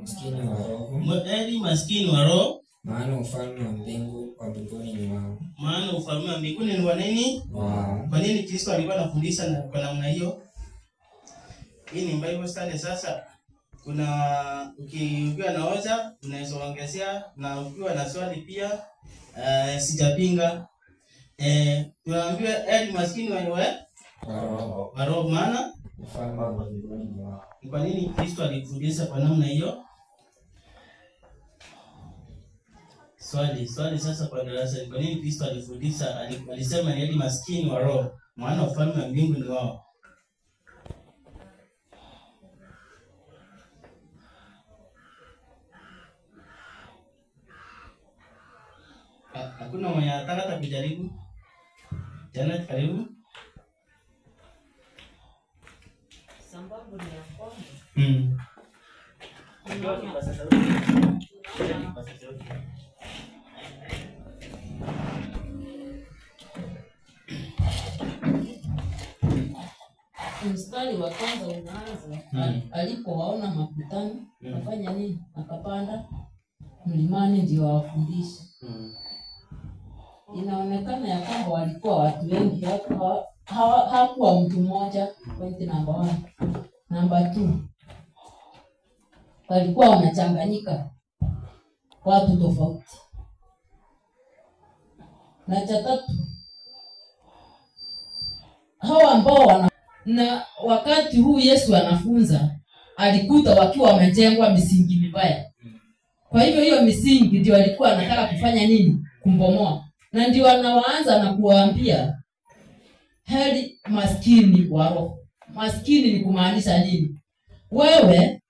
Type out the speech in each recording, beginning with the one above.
maskini wa roho. Heri maskini wa roho, maana ufalme wa mbinguni ni wao. Maana ufalme wa mbinguni ni wa nini? Wao. Kwa nini Kristo alikuwa anafundisha na kwa namna hiyo? Hii ni Bible study sasa. Kuna ukiwa na hoja unaweza ongezea, na ukiwa na swali pia sijapinga. Tunaambiwa heri maskini wa roho, maana ufalme wa mbinguni ni wao. Kwa nini Kristo alifundisha kwa namna hiyo? Swali sasa kwa darasa, kwa nini Kristo alifundisha alisema heri maskini wa roho, maana ufalme wa mbinguni ni wao? Hakuna mwenye anataka kujaribu? Jana karibu. Sababu ni ya kwamba mstari wa kwanza unaanza alipowaona makutano akafanya nini? Akapanda mlimani ndio awafundishe. Inaonekana ya kwamba walikuwa watu wengi, hakuwa mtu mmoja. Point number 1. Number 2, walikuwa wanachanganyika, watu tofauti. Na cha 3, hawa ambao na wakati huu Yesu anafunza alikuta wakiwa wamejengwa misingi mibaya. Kwa hivyo hiyo misingi ndio alikuwa anataka kufanya nini? Kumbomoa. Na ndio anaanza na kuwaambia heri maskini wa roho. Maskini ni kumaanisha nini? Wewe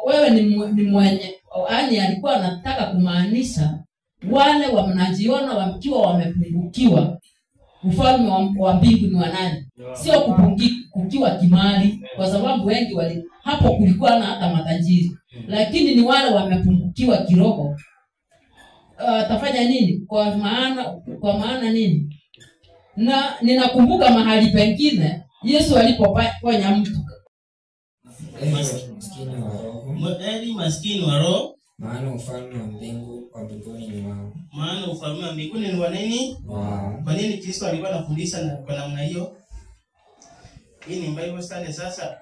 wewe ni mwenye, yaani alikuwa anataka kumaanisha wale wanajiona wakiwa wamepungukiwa ufalme wa mbinguni wa nani? Sio kupungukiwa kimali, kwa sababu wengi hapo kulikuwa na hata matajiri, lakini ni wale wamepungukiwa kiroho. Tafanya nini? Kwa maana nini? Na ninakumbuka mahali pengine Yesu alipoponya mtu. Maskini wa roho. Heri maskini wa roho, maana ufalme wa mbinguni ni wao. Maana ufalme wa mbinguni ni wa nini? Wao. Kwa nini Kristo alikuwa anafundisha kwa namna hiyo? Hii ni Bible study sasa.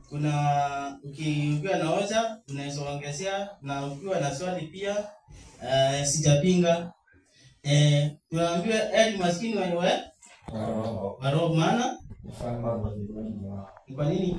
Kuna ukiwa na hoja unaweza ongezea, na ukiwa na swali pia sijapinga. Tunaambiwa heri maskini wa roho, maana ufalme wa mbinguni ni wao. Kwa nini